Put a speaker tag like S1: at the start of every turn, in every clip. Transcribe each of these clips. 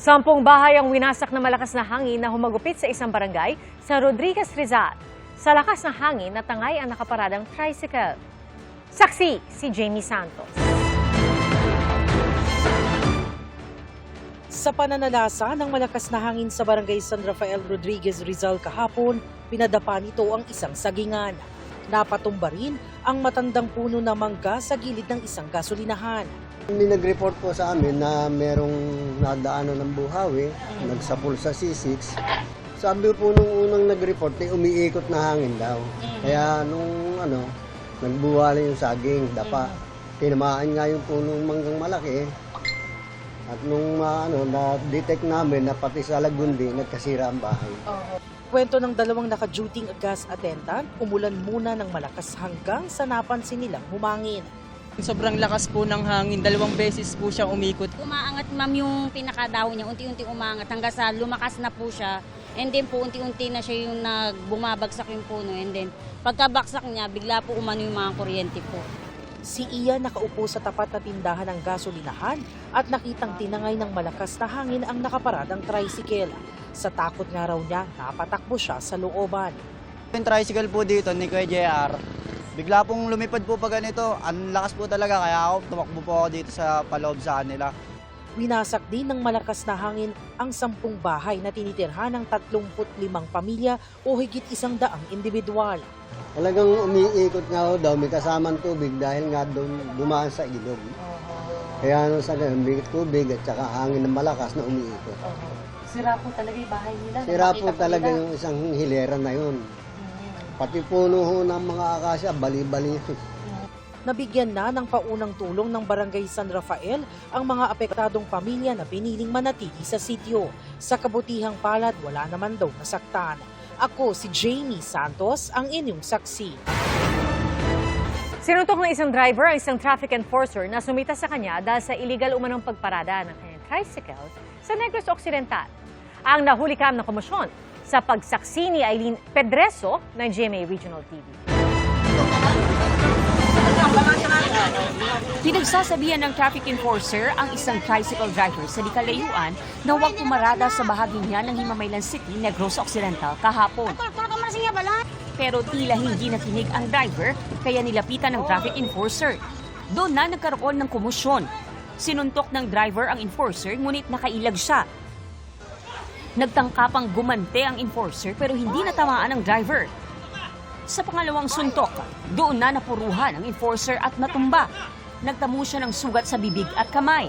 S1: 10 bahay ang winasak na malakas na hangin na humagupit sa isang barangay sa Rodriguez, Rizal. Sa lakas ng hangin, natangay ang nakaparadang tricycle. Saksi si Jamie Santos.
S2: Sa pananalasa ng malakas na hangin sa barangay San Rafael, Rodriguez, Rizal kahapon, pinadapa nito ang isang sagingan. Napatumba rin ang matandang puno ng mangga sa gilid ng isang gasolinahan.
S3: May nag-report po sa amin na merong nadaanan ng buhawi, nagsapul sa C6. Sabi po nung unang nag-report, umiikot na hangin daw. Kaya nung nagbuwala yung saging, dapa. Tinamaan nga yung punong manggang malaki. At nung na-detect namin na pati sa Lagundi, nagkasira ang bahay.
S2: Kwento ng dalawang naka-duty gas attendant, umulan muna ng malakas hanggang sa napansin nilang humangin.
S4: Sobrang lakas po ng hangin, 2 beses po siyang umikot.
S5: Umaangat ma'am yung pinakadaw niya, unti-unti umaangat hanggang sa lumakas na po siya. And then po unti-unti na siya yung bumabagsak yung puno. And then pagkabaksak niya, bigla po umano yung mga kuryente po.
S2: Si Iya nakaupo sa tapat na tindahan ng gasolinahan at nakitang tinangay ng malakas na hangin ang nakaparadang tricycle. Sa takot nga raw niya, napatakbo siya sa looban.
S6: Yung tricycle po dito ni Kuya JR, bigla pong lumipad po pa ganito. Ang lakas po talaga, kaya ako tumakbo po ako dito sa paloob sa kanila.
S2: Winasak din ng malakas na hangin ang 10 bahay na tinitirhan ng 35 pamilya o higit 100 individual.
S3: Talagang umiikot nga daw, may kasamang tubig dahil nga dumaan sa ilog. Kaya sa may tubig at saka hangin ng malakas na umiikot.
S2: Sira po talaga yung bahay nila?
S3: Sira po talaga yung isang hilera na yun. Pati puno ho ng mga akasya, bali-bali.
S2: Nabigyan na ng paunang tulong ng Barangay San Rafael ang mga apektadong pamilya na piniling manatili sa sityo. Sa kabutihang palad, wala naman daw nasaktan. Ako si Jamie Santos, ang inyong saksi.
S1: Sinuntok ng isang driver ang isang traffic enforcer na sumita sa kanya dahil sa illegal umanong pagparada ng kanyang tricycle sa Negros Occidental. Ang nahulikam na komosyon sa pagsaksi ni Aileen Pedreso ng GMA Regional TV.
S7: Pinagsasabihan ng traffic enforcer ang isang tricycle driver sa di kalayuan na huwag pumarada sa bahagi niya ng Himamaylan City, Negros Occidental kahapon. Pero tila hindi nakinig ang driver kaya nilapitan ng traffic enforcer. Doon na nagkaroon ng komosyon. Sinuntok ng driver ang enforcer ngunit nakailag siya. Nagtangkapang gumante ang enforcer pero hindi natamaan ang driver. Sa pangalawang suntok, doon na napuruhan ang enforcer at natumba. Nagtamo siya ng sugat sa bibig at kamay.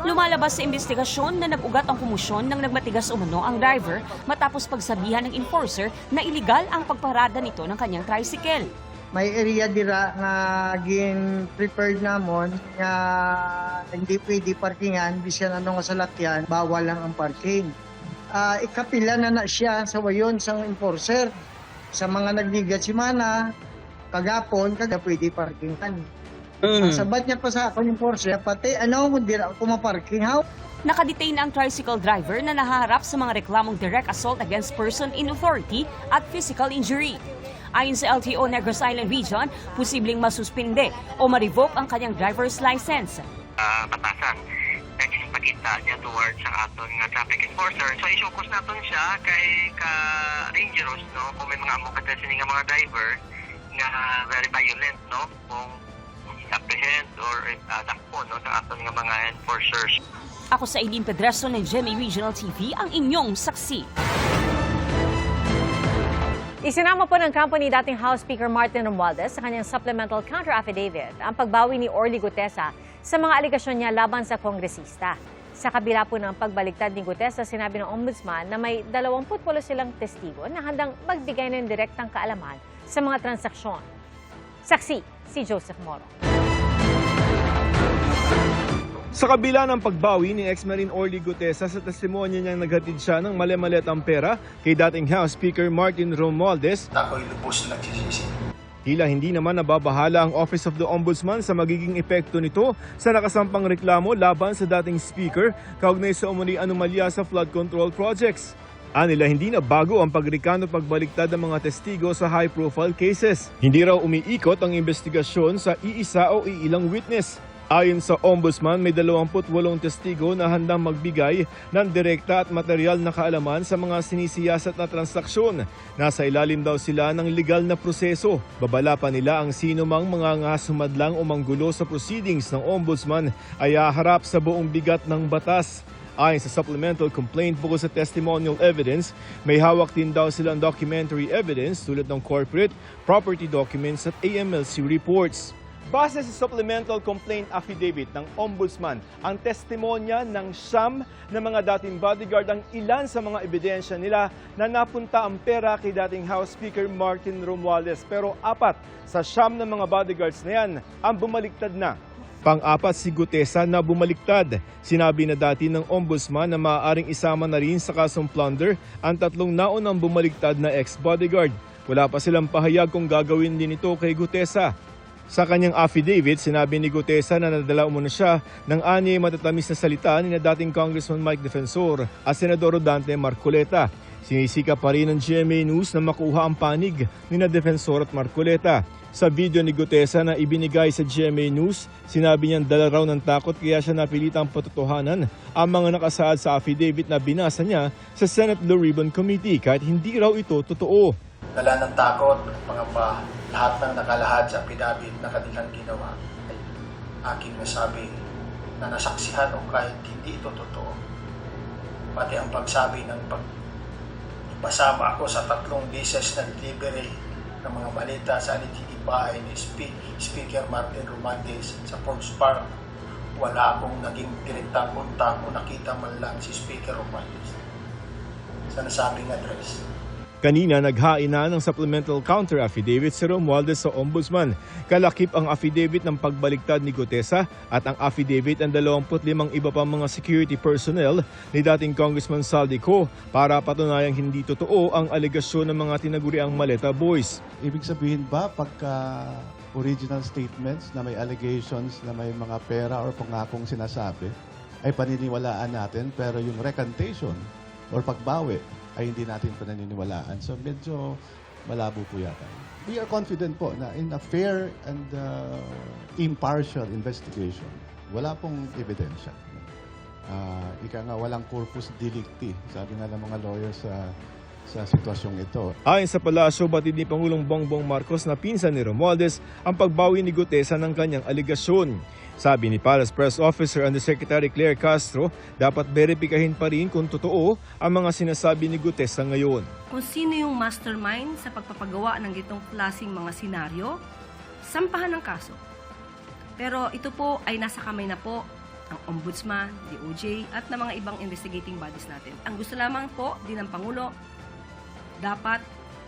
S7: Lumalabas sa investigasyon na nag-ugat ang komosyon ng nagmatigas umano ang driver matapos pagsabihan ng enforcer na iligal ang pagparada nito ng kanyang tricycle.
S8: May area dira nga gin prepared namon nga hindi pwede parkingan bisan ano nga salakyan, bawal lang ang parking. Ikapila na siya sa wayon sang enforcer. Sa mga nagligat si Mana, kagapon, kada pwede parkingan. Sabat niya pa sa akin yung Porsche, pati hindi ako maparking.
S7: Nakadetain ang tricycle driver na nahaharap sa mga reklamong direct assault against person in authority at physical injury. Ayon sa LTO Negros Island Region, posibleng masuspinde o ma-revoke ang kanyang driver's license.
S9: Batasan yung pagkita niya towards sa aton nga traffic enforcer. So isukos natin siya kay ka-dangerous, no? Kung may mga among nga mga driver na very violent, no? Kung apprehend or dakpo, no? Sa aton nga mga enforcers.
S7: Ako sa Aileen Pedreso ng GMA Regional TV, ang inyong saksi.
S1: Isinama po ng company dating House Speaker Martin Romualdez sa kanyang supplemental counter-affidavit ang pagbawi ni Orly Gutesa sa mga aligasyon niya laban sa kongresista. Sa kabila po ng pagbaliktad ni Gutesa, sinabi ng ombudsman na may 28 silang testigo na handang magbigay ng direktang kaalaman sa mga transaksyon. Saksi si Joseph Moro.
S10: Sa kabila ng pagbawi ni ex-Marine Orly Gutesa sa testimonya niyang naghatid siya ng mali-malitang pera kay dating House Speaker Martin Romualdez,
S11: ako'y lubos na nagsisisi.
S10: tila hindi naman nababahala ang Office of the Ombudsman sa magiging epekto nito sa nakasampang reklamo laban sa dating Speaker kaugnay sa umano'y anomalya sa flood control projects. Anila hindi na bago ang pagrikano pagbaliktad ng mga testigo sa high-profile cases. Hindi raw umiikot ang investigasyon sa iisa o iilang witness. Ayon sa Ombudsman, may 28 testigo na handang magbigay ng direkta at material na kaalaman sa mga sinisiyasat na transaksyon. Nasa ilalim daw sila ng legal na proseso. Babala pa nila ang sino mang mga sumadlang o manggulo sa proceedings ng Ombudsman ay haharap sa buong bigat ng batas. Ayon sa supplemental complaint, bukod sa testimonial evidence, may hawak din daw silang documentary evidence tulad ng corporate, property documents at AMLC reports. Base sa supplemental complaint affidavit ng Ombudsman, ang testimonya ng siyam na mga dating bodyguard ang ilan sa mga ebidensya nila na napunta ang pera kay dating House Speaker Martin Romualdez. Pero 4 sa siyam na mga bodyguards na yan ang bumaliktad na. Pang-4 si Gutesa na bumaliktad. Sinabi na dati ng Ombudsman na maaaring isama na rin sa kasong plunder ang 3 naunang bumaliktad na ex-bodyguard. Wala pa silang pahayag kung gagawin din ito kay Gutesa. Sa kanyang affidavit, sinabi ni Gutesa na nadala umano siya ng 6 matatamis na salita ni na dating Congressman Mike Defensor at Senador Dante Marcoleta. Sinisika pa rin ng GMA News na makuha ang panig ni na Defensor at Marcoleta. Sa video ni Gutesa na ibinigay sa GMA News, sinabi niyang dala raw ng takot kaya siya napilitang patotohanan ang mga nakasaad sa affidavit na binasa niya sa Senate Blue Ribbon Committee kahit hindi raw ito totoo.
S11: Dala ng takot at pangamba, lahat ng nakalahad sa affidavit na kanilang ginawa ay aking nasabi na nasaksihan o kahit hindi ito totoo. Pati ang pagsabi ng ipasama ako sa 3 beses na delivery ng mga balita sa alleged bahay ni Speaker Martin Romualdez sa Forbes Park. Wala akong naging direktang kontak o nakita man lang si Speaker Romualdez sa nasabing address.
S10: Kanina naghain na ng supplemental counter affidavit si Romualdez sa Ombudsman. Kalakip ang affidavit ng pagbaliktad ni Gutesa at ang affidavit ng 25 iba pang mga security personnel ni dating Congressman Saldico para patunayang hindi totoo ang alegasyon ng mga tinaguriang Maleta Boys.
S12: Ibig sabihin ba pagka original statements na may allegations na may mga pera or pangakong sinasabi ay paniniwalaan natin pero yung recantation or pagbawi ay hindi natin pananiniwalaan. So medyo malabo po yata. We are confident po na in a fair and impartial investigation, wala pong ebidensya. Ika nga walang corpus delicti, sabi nga ng mga lawyers sa sitwasyong ito.
S10: Ayon sa palasyo, batid ni Pangulong Bongbong Marcos na pinsan ni Romualdez ang pagbawi ni Gutesa ng kanyang aligasyon. Sabi ni Palace Press Officer Undersecretary Claire Castro, dapat beripikahin pa rin kung totoo ang mga sinasabi ni Gutesa ngayon.
S13: Kung sino yung mastermind sa pagpapagawa ng gitong klaseng mga senaryo, sampahan ng kaso. Pero ito po ay nasa kamay na po ang Ombudsman, DOJ at ng mga ibang investigating bodies natin. Ang gusto lamang po din ng Pangulo, dapat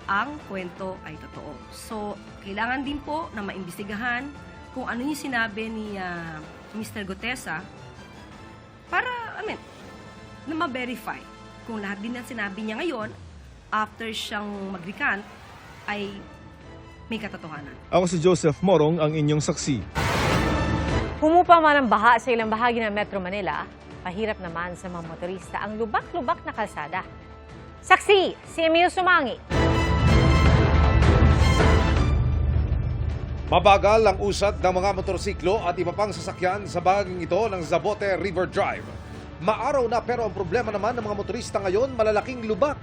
S13: ang kwento ay totoo. So, kailangan din po na maimbestigahan kung ano yung sinabi ni Mr. Gutesa para, na ma-verify kung lahat din ng sinabi niya ngayon after siyang mag-recant ay may katotohanan.
S10: Ako si Joseph Morong, ang inyong saksi.
S1: Humupa man ang baha sa ilang bahagi ng Metro Manila, pahirap naman sa mga motorista ang lubak-lubak na kalsada. Saksi, si Emil Sumangi.
S14: Mabagal ang usad ng mga motorsiklo at iba pang sasakyan sa bahaging ito ng Zabote River Drive. Maaraw na pero ang problema naman ng mga motorista ngayon malalaking lubak.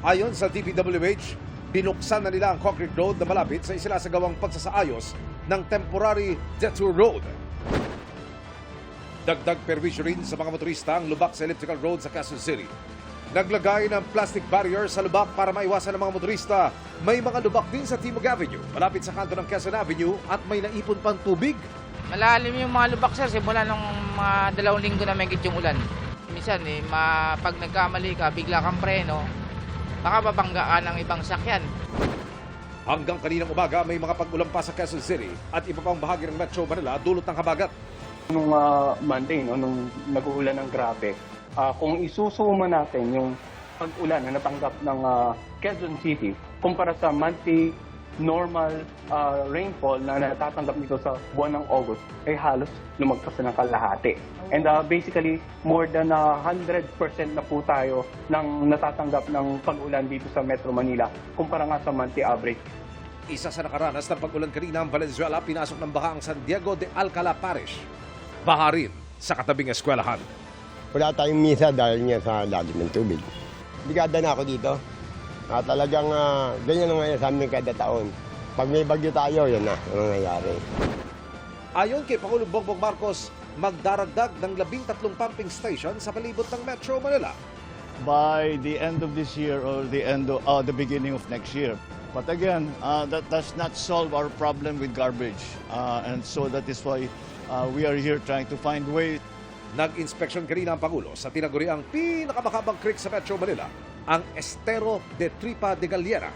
S14: Ayon sa DPWH, binuksan na nila ang concrete road na malapit sa isinasagawang pagsasaayos ng temporary detour road. Dagdag perwisyo rin sa mga motorista ang lubak sa elliptical road sa Quezon City. Naglagay ng plastic barrier sa lubak para maiwasan ng mga motorista. May mga lubak din sa Timog Avenue, malapit sa kanto ng Quezon Avenue at may naipon pang tubig.
S15: Malalim yung mga lubak, sir, simula ng mga 2 linggo na may yung ulan. Minsan, pag nagkamali ka, bigla kang preno, baka babanggaan ng ibang sakyan.
S14: Hanggang kaninang umaga, may mga pag-ulan pa sa Quezon City at iba pang bahagi ng Metro Manila dulot ng habagat.
S16: Nung Monday, nung nag-uulan ng grabe, kung isusuma natin yung pag-ulan na natanggap ng Quezon City kumpara sa monthly normal rainfall na natatanggap nito sa buwan ng August, ay halos lumagpas na ng kalahati. And basically, more than 100% na po tayo ng natatanggap ng pag-ulan dito sa Metro Manila kumpara nga sa monthly average.
S14: Isa sa nakaranas ng pag-ulan kanina ang Valenzuela, pinasok ng baha ang San Diego de Alcala Parish. baha rin sa katabing eskwelahan.
S17: Wala tayong misa dahil nga sa lalim ng tubig. Bigada na ako dito. Talagang ganyan na ngayon sa amin kada taon. Pag may bagyo tayo, yan na ang nangyayari.
S14: Ayon kay Pangulong Bongbong Marcos, magdaragdag ng 13 pumping station sa palibot ng Metro Manila.
S18: By the end of this year or the beginning of next year. But again, that does not solve our problem with garbage. And so that is why we are here trying to find ways.
S14: Nag-inspeksyon kanina ang Pangulo sa tinaguriang pinakamakabang creek sa Metro Manila, ang Estero de Tripa de Galliera.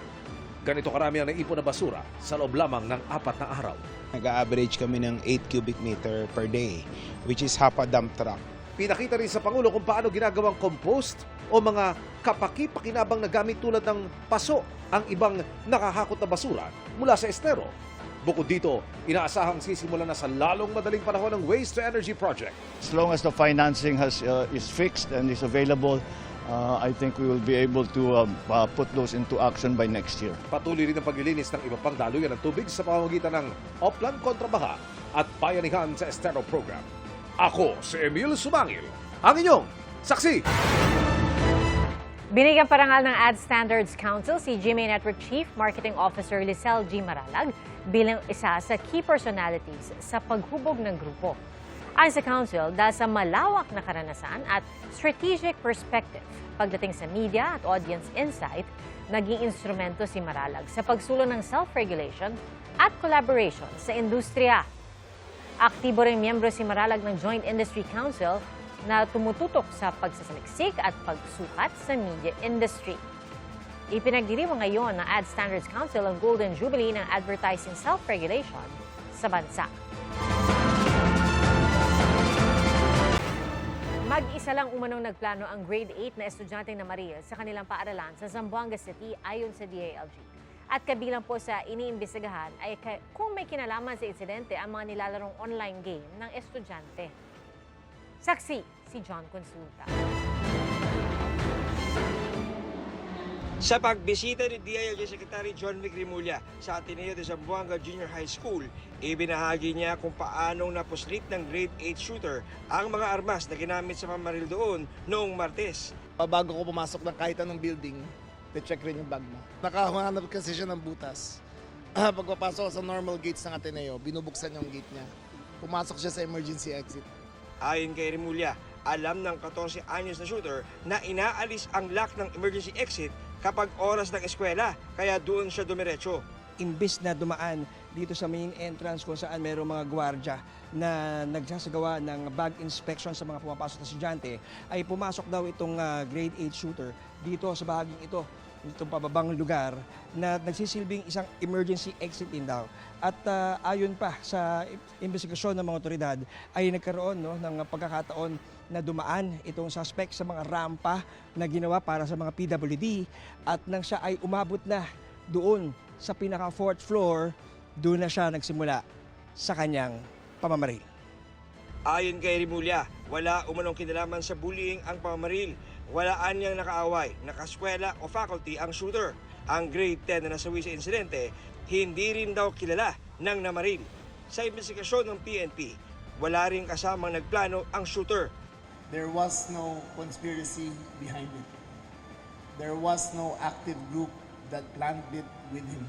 S14: Ganito karami ang naipon na basura sa loob lamang ng 4 na araw.
S19: Nag-average kami ng 8 cubic meter per day, which is half a dump truck.
S14: Pinakita rin sa Pangulo kung paano ginagawang compost o mga kapaki-pakinabang na gamit tulad ng paso ang ibang nakahakot na basura mula sa estero. Bukod dito, inaasahang sisimulan na sa lalong madaling panahon ng Waste to Energy Project.
S18: As long as the financing is fixed and is available, I think we will be able to put those into action by next year.
S14: Patuloy rin ang paglilinis ng iba pang daluyan ng tubig sa pamamagitan ng Oplan Kontrabaha at Bayanihan sa Estero Program. Ako si Emil Sumangil, ang inyong saksi.
S1: Binigyan parangal ng Ad Standards Council si GMA Network Chief Marketing Officer Lisel G. Maralag bilang isa sa key personalities sa paghubog ng grupo. Ayon sa Council, dahil sa malawak na karanasan at strategic perspective pagdating sa media at audience insight, naging instrumento si Maralag sa pagsulong ng self-regulation at collaboration sa industriya. Aktibo rin miyembro si Maralag ng Joint Industry Council na tumututok sa pagsasaliksik at pagsukat sa media industry. Ipinagdiriwang ngayon ng Ad Standards Council ang Golden Jubilee ng advertising self-regulation sa bansa. Mag-isa lang umanong nagplano ang grade 8 na estudyanteng namaril sa kanilang paaralan sa Zamboanga City ayon sa DILG. At kabilang po sa iniimbestigahan ay kung may kinalaman sa insidente ang mga nilalarong online game ng estudyante. Saksi si John Consulta.
S20: Sa pagbisita ni DILG Secretary John Vic Rimulya sa Ateneo de Zamboanga Junior High School, ibinahagi niya kung paanong napuslit ng grade 8 shooter ang mga armas na ginamit sa pamaril doon noong Martes.
S21: Bago ko pumasok ng kahit anong building, check rin yung bag mo. Nakahanap kasi siya ng butas. Pag papasok sa normal gates ng Ateneo, binubuksan yung gate niya. Pumasok siya sa emergency exit.
S20: Ayon kay Rimulya, alam ng 14 anyos na shooter na inaalis ang lock ng emergency exit kapag oras ng eskwela, kaya doon siya dumiretso. Imbis na dumaan dito sa main entrance kung saan mayroong mga gwardya na nagsasagawa ng bag inspection sa mga pumapasok na estudyante, ay pumasok daw itong grade 8 shooter dito sa bahaging ito, itong pababang lugar na nagsisilbing isang emergency exit din daw. At ayon pa sa investigasyon ng mga otoridad ay nagkaroon ng pagkakataon na dumaan itong suspect sa mga rampa na ginawa para sa mga PWD at nang siya ay umabot na doon sa pinaka 4th floor, doon na siya nagsimula sa kanyang pamamaril. Ayon kay Rimulya, wala umanong kinalaman sa bullying ang pamamaril. Walaan niyang nakaaway, nakaskwela o faculty ang shooter. Ang grade 10 na nasawi sa insidente, hindi rin daw kilala ng namaril. Sa investigasyon ng PNP, wala rin kasamang nagplano ang shooter.
S21: There was no conspiracy behind it. There was no active group that planned it with him.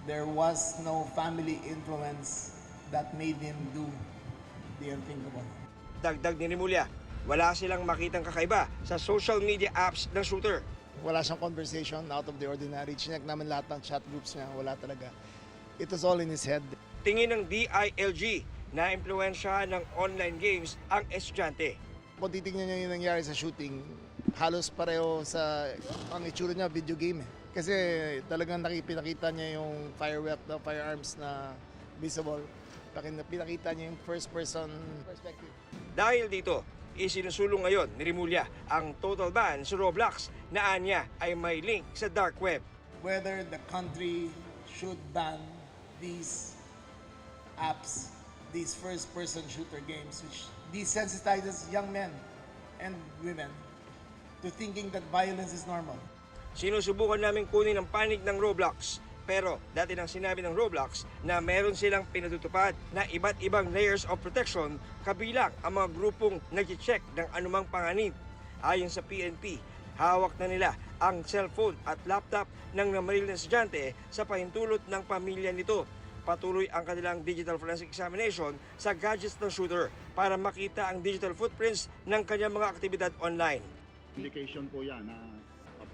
S21: There was no family influence that made him do the unthinkable.
S20: Dagdag ni Rimulya, wala silang makitang kakaiba sa social media apps ng shooter.
S21: Wala siyang conversation out of the ordinary. Chinek namin lahat ng chat groups niya. Wala talaga. It was all in his head.
S20: Tingin ng DILG na impluwensya ng online games ang estudyante.
S21: Kung titignan niya yung nangyari sa shooting, halos pareho sa ang itsura niya, video game. Kasi talagang pinakita niya yung firearms na visible. Pinakita niya yung first-person perspective.
S20: Dahil dito, isinusulong ngayon ni Rimulya ang total ban sa Roblox na anya ay may link sa dark web.
S21: Whether the country should ban these apps, these first-person shooter games, which desensitizes young men and women to thinking that violence is normal.
S20: Sinusubukan namin kunin ang panig ng Roblox Pero dati nang sinabi ng Roblox na meron silang pinatutupad na iba't ibang layers of protection kabilang ang mga grupong nag-check ng anumang panganib. Ayon sa PNP, hawak na nila ang cellphone at laptop ng namaril na estudyante sa pahintulot ng pamilya nito. Patuloy ang kanilang digital forensic examination sa gadgets ng shooter para makita ang digital footprints ng kanyang mga aktibidad online.
S18: Indication po yan na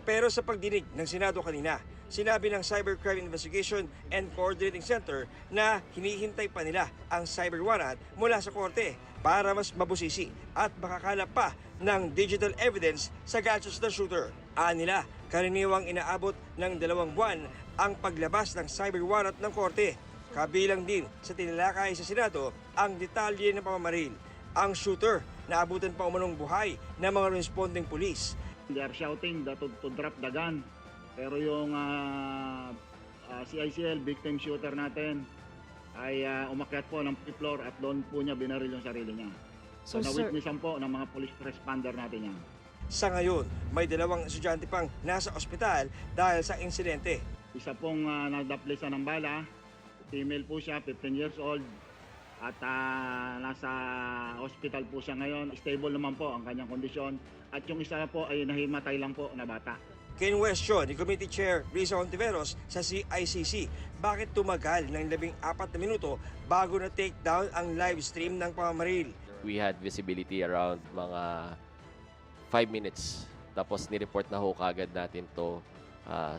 S20: Pero sa pagdinig ng Senado kanina, sinabi ng Cybercrime Investigation and Coordinating Center na hinihintay pa nila ang cyber warrant mula sa korte para mas mabusisi at makakalap pa ng digital evidence sa gadgets ng shooter. Nila, karaniwang inaabot ng 2 buwan ang paglabas ng cyber warrant ng korte. Kabilang din sa tinalakay sa Senado ang detalye ng pamamaril. Ang shooter naabutan pa umanong buhay ng mga responding pulis.
S18: they are shouting that to drop the gun. Pero yung CICL, victim shooter natin, ay umakyat po ng 5th floor at doon po niya binaril yung sarili niya. So na-witnessan po ng mga police responder natin yan.
S20: Sa ngayon, may 2 estudyante pang nasa ospital dahil sa insidente.
S18: Isa pong nadaplisan ng bala, female po siya, 15 years old. At nasa hospital po siya ngayon. Stable naman po ang kanyang kondisyon. At yung isa po ay nahimatay lang po na bata.
S20: Kinwestiyon ni Committee Chair Risa Ontiveros sa CICC, bakit tumagal ng 14 na minuto bago na take down ang live stream ng pamamaril?
S4: We had visibility around mga 5 minutes. Tapos nireport na ho kagad natin to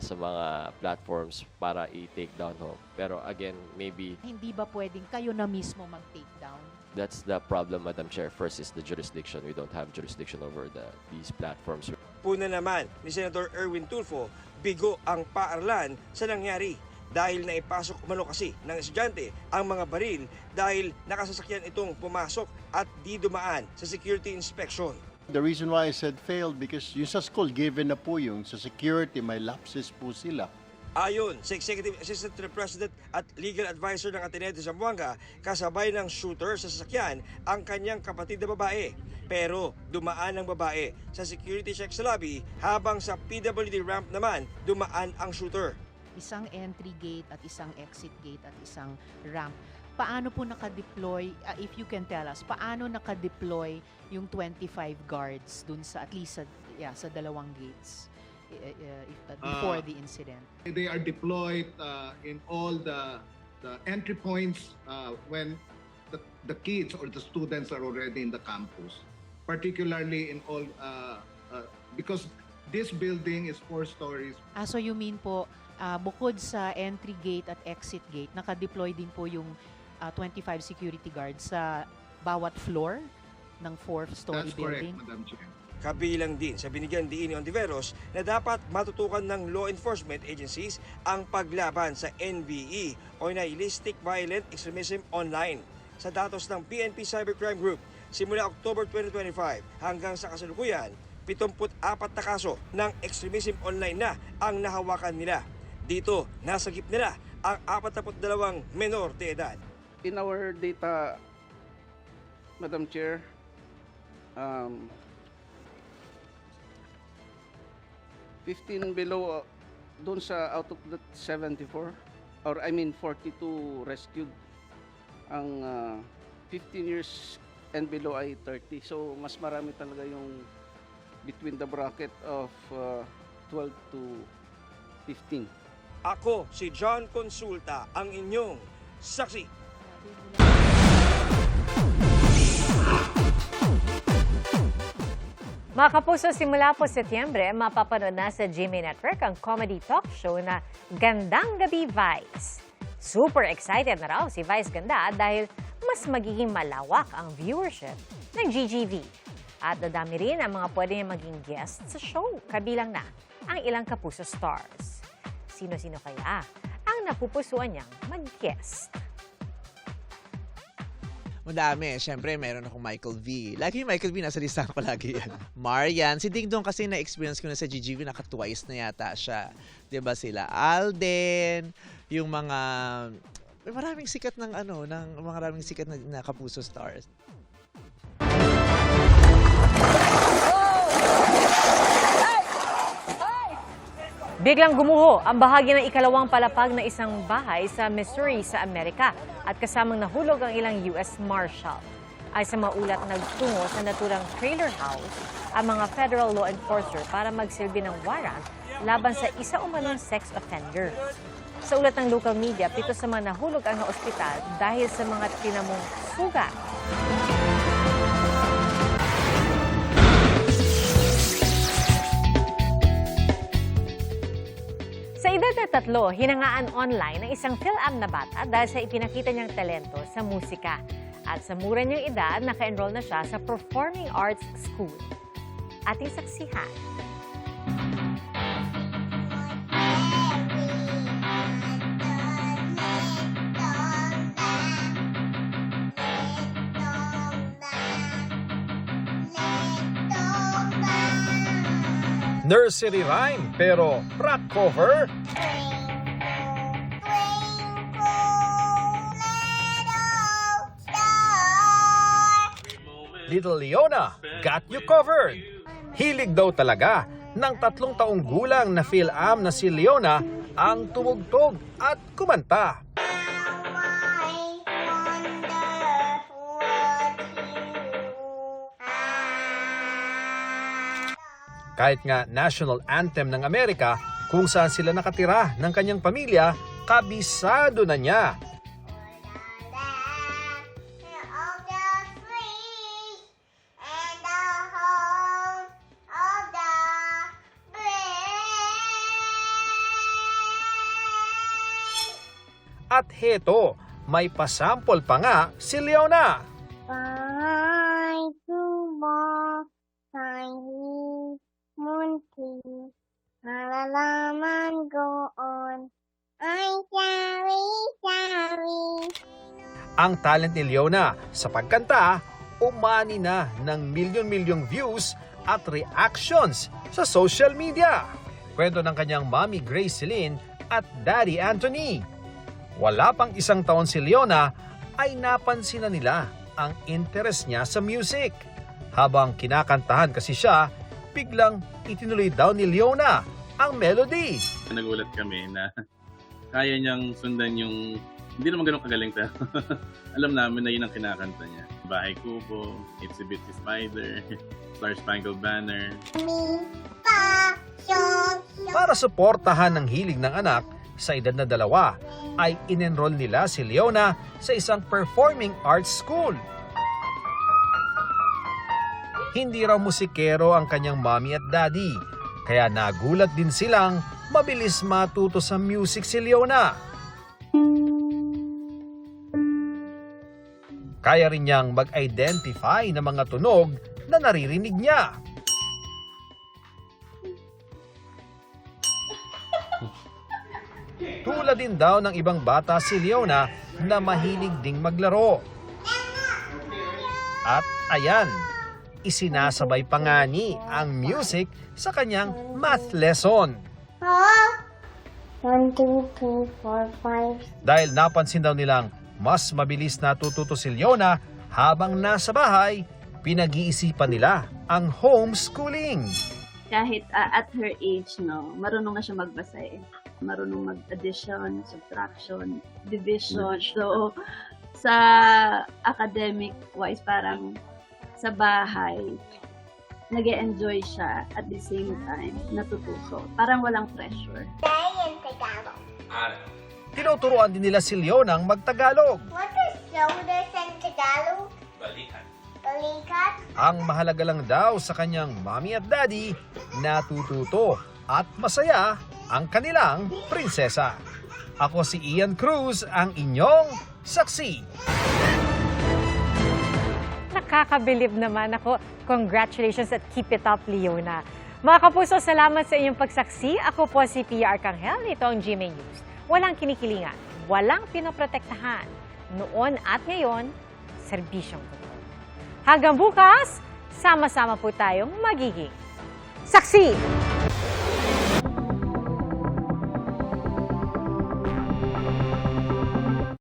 S4: sa mga platforms para i-take down ho. Pero again, maybe
S22: Hindi ba pwedeng kayo na mismo mag-take down?
S4: that's the problem, Madam Chair. First is the jurisdiction. We don't have jurisdiction over these platforms.
S20: Puna naman ni Senator Erwin Tulfo, bigo ang paaralan sa nangyari dahil naipasok umano kasi ng estudyante ang mga baril dahil nakasasakyan itong pumasok at di dumaan sa security inspection.
S23: The reason why I said failed because yung sa school given na po yung sa security may lapses po sila.
S20: Ayon sa Executive Assistant to the President at Legal Advisor ng Ateneo de Zamboanga, kasabay ng shooter sa sasakyan ang kanyang kapatid na babae. Pero dumaan ang babae sa security check sa lobby habang sa PWD ramp naman dumaan ang shooter.
S22: Isang entry gate at isang exit gate at isang ramp. Paano po naka-deploy, if you can tell us, paano naka-deploy yung 25 guards dun sa at least sa 2 gates before the incident?
S11: They are deployed in all the entry points when the kids or the students are already in the campus, particularly in all because this building is 4 stories.
S22: So you mean po, bukod sa entry gate at exit gate, naka-deploy din po yung 25 security guards sa bawat floor ng 4th-story building?
S11: That's correct, Madam Chair.
S20: Kabilang din sa binigyan diin ni Ontiveros na dapat matutukan ng law enforcement agencies ang paglaban sa NVE o Nihilistic Violent Extremism Online. Sa datos ng PNP Cybercrime Group, simula October 2025 hanggang sa kasalukuyan, 74 na kaso ng extremism online na ang nahawakan nila. Dito, nasagip nila ang 42 menor de edad.
S24: In our data, Madam Chair, 15 below doon sa out of the 74 or I mean 42 rescued, ang 15 years and below ay 30, so mas marami talaga yung between the bracket of 12 to 15.
S20: Ako si John Consulta, ang inyong saksi.
S1: Mga kapuso, simula po Setyembre, mapapanood na sa GMA Network ang comedy talk show na Gandang Gabi Vice. Super excited na raw si Vice Ganda dahil mas magiging malawak ang viewership ng GGV. At dadami rin ang mga pwede niya maging guest sa show, kabilang na ang ilang kapuso stars. Sino-sino kaya ang napupusuan niyang mag-guest?
S25: Madami. Siyempre, meron akong Michael V. Lagi yung Michael V, nasa listahan ko lagi yan. Marian. Si Ding Dong kasi na-experience ko na sa GGV, naka-twice na yata siya. Diba sila? Alden, yung mga... Maraming sikat ng maraming sikat na kapuso stars.
S1: Biglang gumuho ang bahagi ng ikalawang palapag na isang bahay sa Missouri sa Amerika at kasamang nahulog ang ilang U.S. Marshal. Ay sa maulat nagtungo sa naturang trailer house ang mga federal law enforcer para magsilbi ng warrant laban sa isa umanong sex offender. Sa ulat ng local media, 7 sa mga nahulog ang ospital dahil sa mga tinamong sugat. Sa edad na 3, hinangaan online ng isang PhilAm na bata dahil sa ipinakita niyang talento sa musika. At sa mura niyang edad, naka-enroll na siya sa Performing Arts School. Ating saksihan.
S2: Nursery rhyme pero rap cover. Little Leona, got you covered. Hilig daw talaga ng 3 taong gulang na PhilAm na si Leona ang tumugtog at kumanta. Kahit nga national anthem ng Amerika kung saan sila nakatira ng kanyang pamilya, kabisado na niya. At heto, may pasample pa nga si Leona.
S3: Malalaman go on. Ay, sorry.
S2: Ang talent ni Leona sa pagkanta, umani na ng milyon-milyong views at reactions sa social media. Kwento ng kanyang mommy Gracelyn at daddy Anthony. Wala pang 1 taon si Leona ay napansin na nila ang interest niya sa music. Habang kinakantahan kasi siya, biglang itinuloy daw ni Leona ang melody.
S5: Nagulat kami na kaya niyang sundan yung, hindi naman ganun kagaling pero alam namin na yun ang kinakanta niya. Bahay Kubo, Itsy Bitsy Spider, Star Spangled Banner.
S2: Para suportahan ang hilig ng anak, sa edad na 2, ay in-enroll nila si Leona sa isang performing arts school. Hindi raw musikero ang kanyang mommy at daddy, kaya nagulat din silang mabilis matuto sa music si Leona. Kaya rin niyang mag-identify ng mga tunog na naririnig niya. Tulad din daw ng ibang bata si Leona na mahilig ding maglaro. At ayan, isinasabay pa nga ni ang music sa kanyang math lesson.
S3: 1, 2, 3, 4, 5.
S2: Dahil napansin daw nilang mas mabilis natututo si Leona habang nasa bahay, pinag-iisipan nila ang homeschooling.
S6: Kahit at her age, marunong na siya magbasa eh. Marunong mag-addition, subtraction, division. So, sa academic-wise, parang sa bahay, nag-e-enjoy siya at the same time natututo. Parang walang pressure.
S2: Tinuturuan din nila si Leonang mag-Tagalog.
S3: What is shoulders in Tagalog?
S5: Balikan.
S3: Balikat?
S2: Ang mahalaga lang daw sa kanyang mommy at daddy, natututo at masaya ang kanilang prinsesa. Ako si Ian Cruz, ang inyong saksi.
S1: Nakakabilib naman ako. Congratulations at keep it up, Leona. Mga kapuso, salamat sa inyong pagsaksi. Ako po si Pia Arcangel. Ito ang GMA News. Walang kinikilingan, walang pinoprotektahan. Noon at ngayon, serbisyong totoo. Hanggang bukas, sama-sama po tayong magiging saksi.